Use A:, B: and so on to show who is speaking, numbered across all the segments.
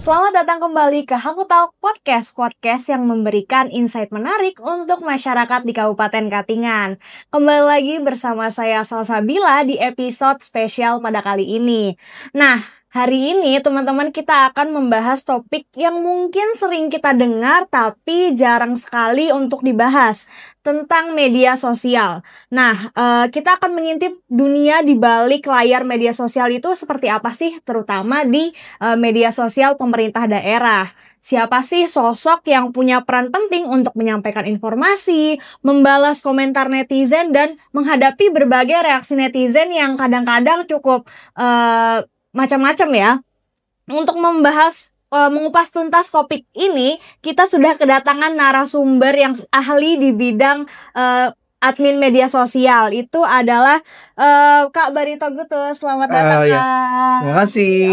A: Selamat datang kembali ke Haku Talk Podcast yang memberikan insight menarik untuk masyarakat di Kabupaten Katingan. Kembali lagi bersama saya Salsabila di episode spesial pada kali ini. Nah, hari ini teman-teman kita akan membahas topik yang mungkin sering kita dengar tapi jarang sekali untuk dibahas, tentang media sosial. Nah, kita akan mengintip dunia di balik layar media sosial itu seperti apa sih, terutama di media sosial pemerintah daerah. Siapa sih sosok yang punya peran penting untuk menyampaikan informasi, membalas komentar netizen, dan menghadapi berbagai reaksi netizen yang kadang-kadang cukup macam-macam ya. Untuk membahas mengupas tuntas topik ini, kita sudah kedatangan narasumber yang ahli di bidang admin media sosial. Itu adalah Kak Barito Gutus. Selamat datang,
B: Ya.
A: Kak.
B: Terima kasih.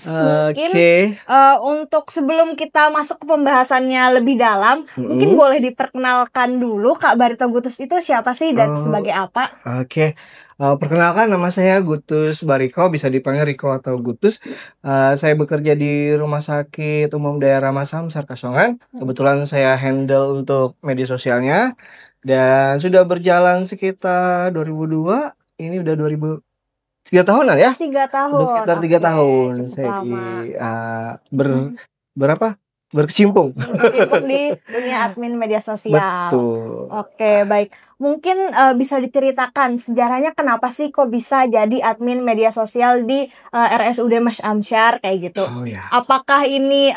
A: Mungkin untuk sebelum kita masuk ke pembahasannya lebih dalam, mungkin boleh diperkenalkan dulu Kak Barito Gutus itu siapa sih dan sebagai apa?
B: Perkenalkan, nama saya Gutus Bariko, bisa dipanggil Riko atau Gutus. Saya bekerja di Rumah Sakit Umum Daerah Masam, Sarkasongan. Kebetulan saya handle untuk media sosialnya. Dan sudah berjalan sekitar 2002, ini udah 3 tahunan ya?
A: 3 tahun.
B: Udah sekitar 3 tahun saya berkecimpung
A: di dunia admin media sosial.
B: Betul.
A: Oke, baik. Mungkin bisa diceritakan sejarahnya kenapa sih kok bisa jadi admin media sosial di RSUD Mas Amsyar kayak gitu. Apakah ini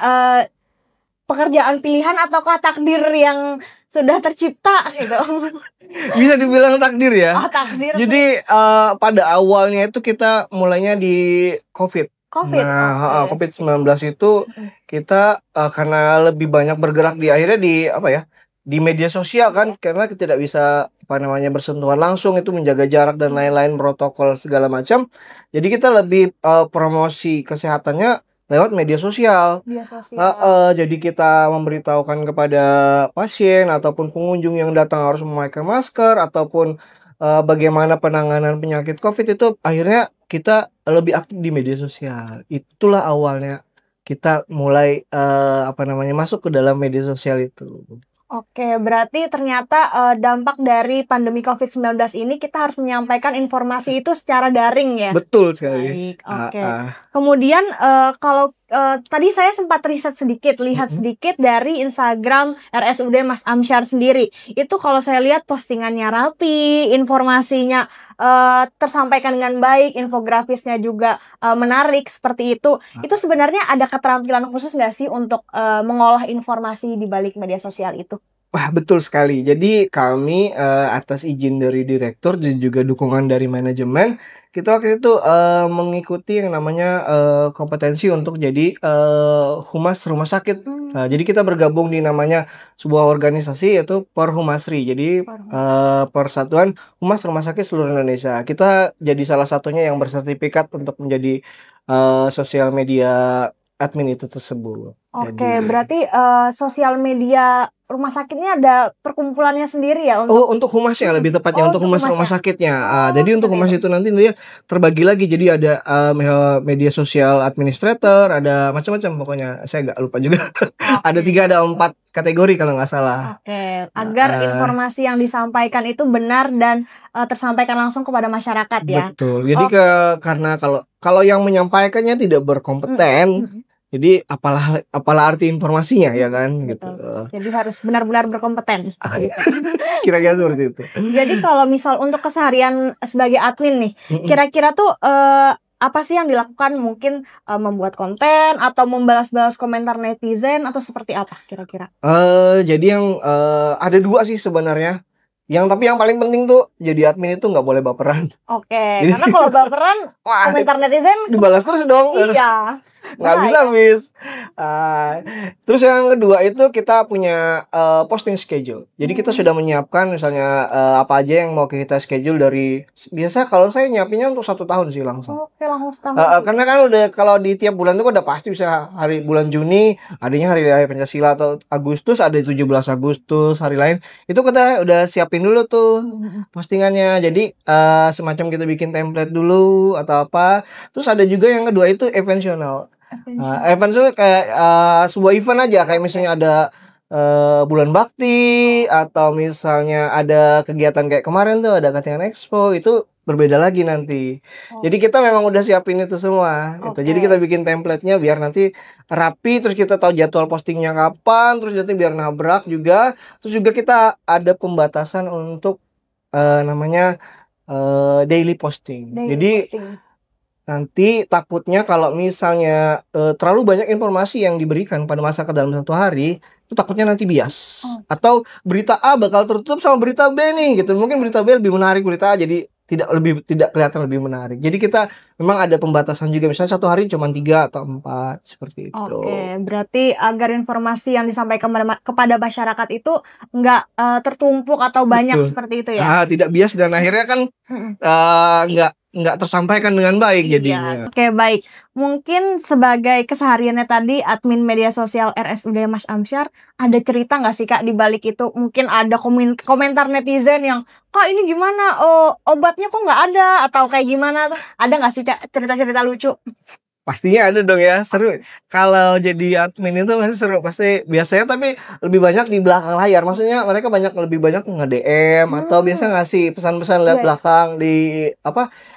A: pekerjaan pilihan ataukah takdir yang sudah tercipta gitu?
B: Bisa dibilang takdir ya.
A: Takdir.
B: Jadi pada awalnya itu kita mulainya di COVID. Nah, COVID-19 itu kita karena lebih banyak bergerak di media sosial kan, karena kita tidak bisa bersentuhan langsung, itu menjaga jarak dan lain-lain, protokol segala macam. Jadi kita lebih promosi kesehatannya lewat media sosial. Jadi kita memberitahukan kepada pasien ataupun pengunjung yang datang harus memakai masker, ataupun bagaimana penanganan penyakit COVID itu, akhirnya kita lebih aktif di media sosial. Itulah awalnya kita mulai masuk ke dalam media sosial itu.
A: Oke, berarti ternyata dampak dari pandemi COVID-19 ini kita harus menyampaikan informasi itu secara daring ya?
B: Betul sekali.
A: Baik, oke. Kemudian kalau tadi saya sempat riset sedikit, lihat sedikit dari Instagram RSUD Mas Amsyar sendiri. Itu kalau saya lihat postingannya rapi, informasinya tersampaikan dengan baik, infografisnya juga menarik seperti itu. Itu sebenarnya ada keterampilan khusus nggak sih untuk mengolah informasi di balik media sosial itu?
B: Wah, betul sekali. Jadi kami atas izin dari direktur dan juga dukungan dari manajemen, kita waktu itu mengikuti yang namanya kompetensi untuk jadi humas rumah sakit. Jadi kita bergabung di namanya sebuah organisasi, yaitu Perhumasri. Jadi Persatuan Humas Rumah Sakit Seluruh Indonesia. Kita jadi salah satunya yang bersertifikat untuk menjadi sosial media admin itu tersebut.
A: Oke, berarti sosial media rumah sakitnya ada perkumpulannya sendiri ya?
B: Untuk humasnya lebih tepatnya, untuk humas rumah sakitnya. Jadi untuk humas itu nanti dia terbagi lagi, jadi ada media sosial administrator, ada macam-macam pokoknya. Saya nggak lupa juga. Ada 4 kategori kalau nggak salah.
A: Oke, agar informasi yang disampaikan itu benar dan tersampaikan langsung kepada masyarakat ya.
B: Betul. Jadi karena kalau yang menyampaikannya tidak berkompeten, jadi apalah arti informasinya ya kan?
A: Betul.
B: Gitu.
A: Jadi harus benar-benar berkompeten.
B: Kira-kira seperti itu.
A: Jadi kalau misal untuk keseharian sebagai admin nih, kira-kira tuh apa sih yang dilakukan? Mungkin membuat konten atau membalas-balas komentar netizen atau seperti apa kira-kira?
B: Jadi yang ada 2 sih sebenarnya. Tapi yang paling penting tuh jadi admin itu nggak boleh baperan.
A: Oke, karena kalau baperan komentar netizen
B: dibalas terus dong.
A: Iya.
B: Nggak bisa habis. Terus yang kedua itu kita punya posting schedule. Jadi kita sudah menyiapkan misalnya apa aja yang mau kita schedule dari, biasa kalau saya nyiapinnya untuk 1 tahun sih langsung.
A: Oke, langsung setahun.
B: Karena kan udah kalau di tiap bulan itu udah pasti bisa bulan Juni adanya hari raya Pancasila, atau Agustus ada 17 Agustus, hari lain. Itu kita udah siapin dulu tuh postingannya. Jadi semacam kita bikin template dulu atau apa. Terus ada juga yang kedua itu eventional. Event itu kayak sebuah event aja, kayak misalnya ada bulan bakti atau misalnya ada kegiatan kayak kemarin tuh ada Katingan Expo, itu berbeda lagi nanti. Jadi kita memang udah siapin itu semua gitu. Jadi kita bikin template-nya biar nanti rapi, terus kita tahu jadwal postingnya kapan, terus nanti biar nabrak juga. Terus juga kita ada pembatasan untuk namanya daily posting. Jadi nanti takutnya kalau misalnya terlalu banyak informasi yang diberikan pada masa ke dalam satu hari, itu takutnya nanti bias. Atau berita A bakal tertutup sama berita B nih gitu. Mungkin berita B lebih menarik berita A, jadi tidak kelihatan lebih menarik. Jadi kita memang ada pembatasan juga, misalnya satu hari cuma 3 atau 4 seperti itu.
A: Berarti agar informasi yang disampaikan kepada masyarakat itu nggak tertumpuk atau banyak. Betul. Seperti itu ya.
B: Tidak bias dan akhirnya kan nggak tersampaikan dengan baik jadinya.
A: Baik. Mungkin sebagai kesehariannya tadi admin media sosial RSUD Mas Amsyar, ada cerita nggak sih Kak di balik itu? Mungkin ada komentar netizen yang, Kak ini gimana? Obatnya kok nggak ada? Atau kayak gimana? Ada nggak sih cerita-cerita lucu?
B: Pastinya ada dong ya, seru. Kalau jadi admin itu pasti seru, pasti biasanya, tapi lebih banyak di belakang layar. Maksudnya mereka lebih banyak nge-DM atau biasa ngasih pesan-pesan lewat belakang di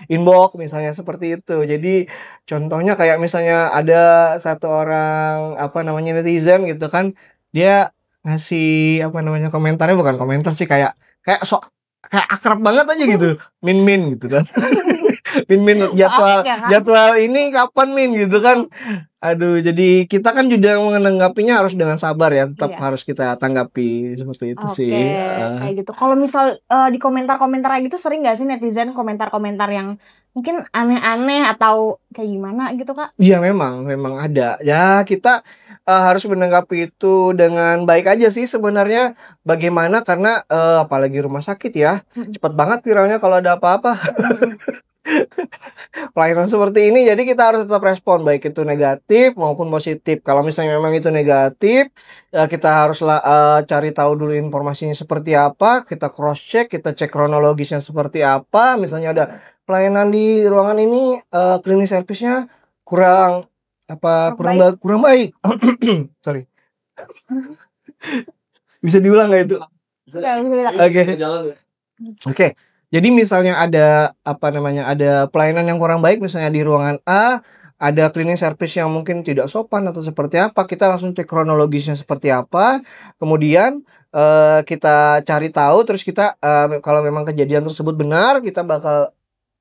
B: inbox misalnya, seperti itu. Jadi contohnya kayak misalnya ada satu orang netizen gitu kan, dia ngasih komentarnya, bukan komentar sih, kayak akrab banget aja gitu. Min gitu kan. Min jadwal ini kapan Min gitu kan. Aduh, jadi kita kan juga menanggapinya harus dengan sabar ya, tetap harus kita tanggapi seperti itu sih.
A: Kayak gitu. Kalau misal di komentar-komentar kayak gitu, sering nggak sih netizen komentar-komentar yang mungkin aneh-aneh atau kayak gimana gitu Kak?
B: Iya, memang ada. Ya kita harus menanggapi itu dengan baik aja sih sebenarnya. Bagaimana, karena apalagi rumah sakit ya, cepat banget viralnya kalau ada apa-apa. Pelayanan seperti ini, jadi kita harus tetap respon, baik itu negatif maupun positif. Kalau misalnya memang itu negatif, kita harus cari tahu dulu informasinya seperti apa, kita cross check, kita cek kronologisnya seperti apa. Misalnya ada pelayanan di ruangan ini, cleaning service-nya kurang baik. Sorry. Bisa diulang nggak itu? Oke. Jadi misalnya ada ada pelayanan yang kurang baik misalnya di ruangan A, ada cleaning service yang mungkin tidak sopan atau seperti apa, kita langsung cek kronologisnya seperti apa. Kemudian kita cari tahu, terus kita kalau memang kejadian tersebut benar, kita bakal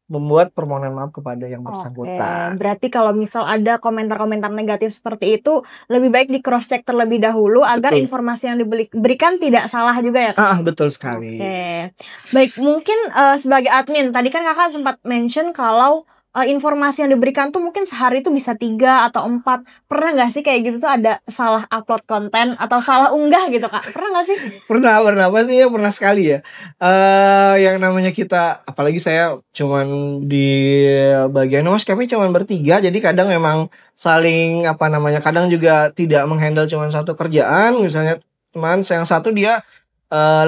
B: membuat permohonan maaf kepada yang bersangkutan.
A: Berarti kalau misal ada komentar-komentar negatif seperti itu, lebih baik di cross check terlebih dahulu agar informasi yang diberikan tidak salah juga ya Kak?
B: Betul sekali.
A: Baik, mungkin sebagai admin tadi kan Kakak sempat mention kalau informasi yang diberikan tuh mungkin sehari itu bisa 3 atau 4. Pernah nggak sih kayak gitu tuh ada salah upload konten atau salah unggah gitu Kak? Pernah nggak sih?
B: Pernah pastinya pernah sekali ya. Yang namanya kita, apalagi saya cuman di bagian mas, kami cuman bertiga, jadi kadang memang saling kadang juga tidak menghandle cuman satu kerjaan. Misalnya teman yang satu dia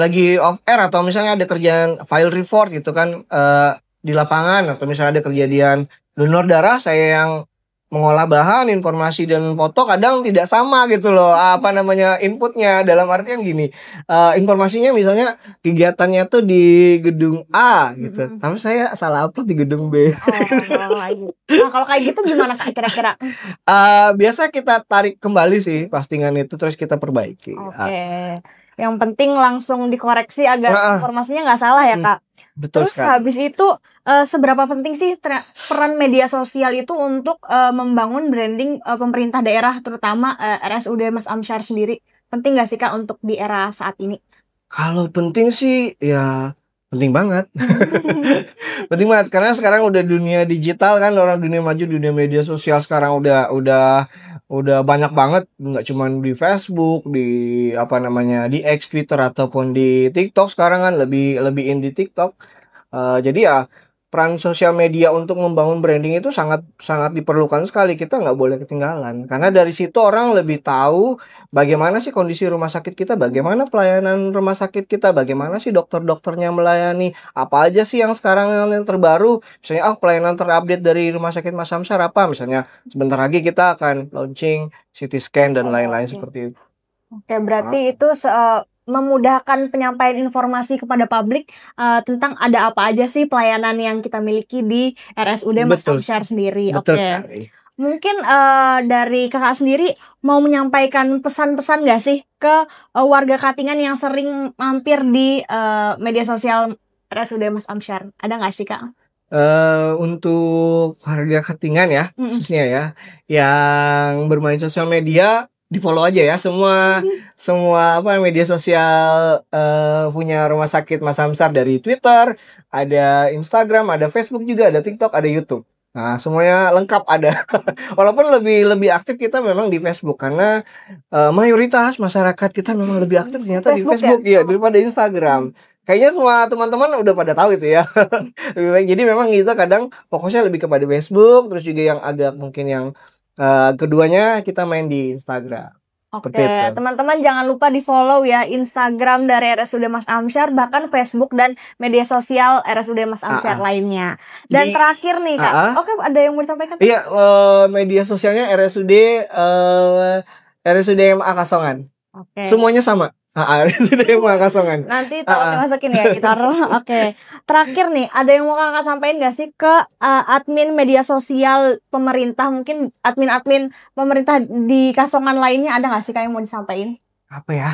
B: lagi off air, atau misalnya ada kerjaan file report gitu kan di lapangan, atau misalnya ada kejadian donor darah, saya yang mengolah bahan, informasi dan foto kadang tidak sama gitu loh, inputnya, dalam artian gini, informasinya misalnya kegiatannya tuh di gedung A gitu, tapi saya salah upload di gedung B.
A: Nah, kalau kayak gitu gimana Kak kira-kira?
B: Biasa kita tarik kembali sih postingan itu, terus kita perbaiki.
A: Yang penting langsung dikoreksi agar informasinya nggak salah ya Kak.
B: Betul.
A: Terus habis itu seberapa penting sih peran media sosial itu untuk membangun branding pemerintah daerah, terutama RSUD Mas Amsyar sendiri? Penting nggak sih Kak untuk di era saat ini?
B: Kalau penting sih ya penting banget. Penting banget karena sekarang udah dunia digital kan, orang dunia maju, dunia media sosial sekarang udah banyak banget, nggak cuma di Facebook, di di X, Twitter ataupun di TikTok. Sekarang kan lebih in di TikTok. Jadi ya peran sosial media untuk membangun branding itu sangat sangat diperlukan sekali. Kita nggak boleh ketinggalan karena dari situ orang lebih tahu bagaimana sih kondisi rumah sakit kita, bagaimana pelayanan rumah sakit kita, bagaimana sih dokter-dokternya melayani, apa aja sih yang sekarang yang terbaru, misalnya pelayanan terupdate dari Rumah Sakit Mas Samsar apa, misalnya sebentar lagi kita akan launching CT scan dan lain-lain seperti itu.
A: Oke, berarti itu memudahkan penyampaian informasi kepada publik tentang ada apa aja sih pelayanan yang kita miliki di RSUD Mas Samsar sendiri.
B: Betul sekali.
A: Mungkin dari kakak sendiri mau menyampaikan pesan-pesan nggak sih ke warga Katingan yang sering mampir di media sosial RSUD Mas Samsar? Ada nggak sih kak?
B: Untuk warga Katingan ya, khususnya ya, yang bermain sosial media, di follow aja ya semua media sosial punya Rumah Sakit Mas Samsar, dari Twitter, ada Instagram, ada Facebook juga, ada TikTok, ada YouTube. Nah, semuanya lengkap ada. Walaupun lebih aktif kita memang di Facebook karena mayoritas masyarakat kita memang lebih aktif ternyata di Facebook ya daripada Instagram. Kayaknya semua teman-teman udah pada tahu itu ya. Lebih baik. Jadi memang kita kadang fokusnya lebih kepada Facebook, terus juga yang agak mungkin yang keduanya kita main di Instagram.
A: Oke, teman-teman jangan lupa di follow ya Instagram dari RSUD Mas Samsar, bahkan Facebook dan media sosial RSUD Mas Samsar lainnya. Dan terakhir nih kak, oke ada yang mau disampaikan?
B: Iya, media sosialnya RSUD MA Kasongan. Semuanya sama. Sudah mau Kasongan.
A: Nanti tolong dimasukin ya, ditaruh. Oke. Terakhir nih, ada yang mau kakak sampaikan nggak sih ke admin media sosial pemerintah, mungkin admin pemerintah di Kasongan lainnya, ada nggak sih kak yang mau disampaikan?
B: Apa ya?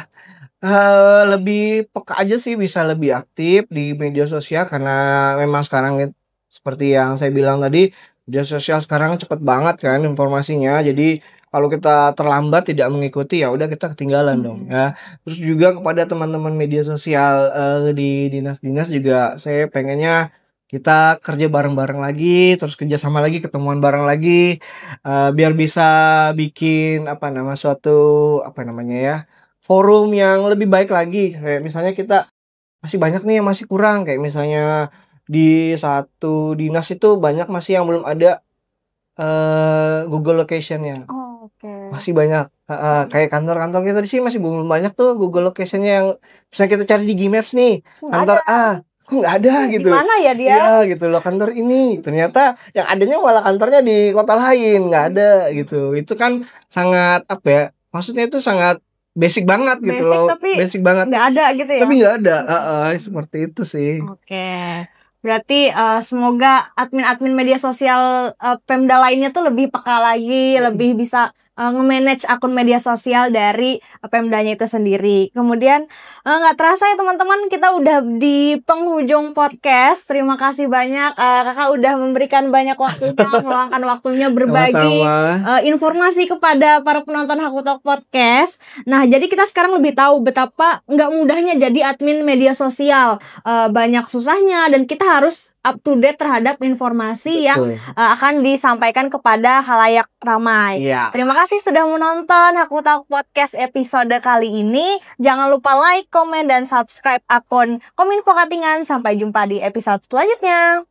B: Lebih peka aja sih, bisa lebih aktif di media sosial karena memang sekarang seperti yang saya bilang tadi, media sosial sekarang cepet banget kan informasinya. Jadi kalau kita terlambat tidak mengikuti ya udah kita ketinggalan dong ya. Terus juga kepada teman-teman media sosial di dinas-dinas juga saya pengennya kita kerja bareng-bareng lagi, terus kerjasama lagi, ketemuan bareng lagi, biar bisa bikin suatu forum yang lebih baik lagi. Kayak misalnya kita masih banyak nih yang masih kurang, kayak misalnya di satu dinas itu banyak masih yang belum ada Google Location-nya. Masih banyak. Kayak kantor-kantor kita di sini masih belum banyak tuh Google Location-nya yang bisa kita cari di Gmaps nih. Kantor kok nggak ada gitu.
A: Di mana ya dia?
B: Iya gitu loh, kantor ini. Ternyata yang adanya malah kantornya di kota lain, nggak ada gitu. Itu kan sangat maksudnya itu sangat basic banget gitu loh. Basic banget.
A: Nggak ada gitu ya?
B: Tapi nggak ada. Seperti itu sih.
A: Oke. Berarti semoga admin-admin media sosial Pemda lainnya tuh lebih peka lagi, lebih bisa nge-manage akun media sosial dari Pemdanya itu sendiri. Kemudian nggak terasa ya teman-teman, kita udah di penghujung podcast. Terima kasih banyak kakak udah memberikan banyak waktunya, meluangkan waktunya berbagi informasi kepada para penonton Hakutalk Podcast. Nah, jadi kita sekarang lebih tahu betapa nggak mudahnya jadi admin media sosial. Banyak susahnya dan kita harus up to date terhadap informasi yang akan disampaikan kepada khalayak ramai. Terima kasih sudah menonton Hakutalk Podcast episode kali ini. Jangan lupa like, komen, dan subscribe akun Kominfo Katingan. Sampai jumpa di episode selanjutnya.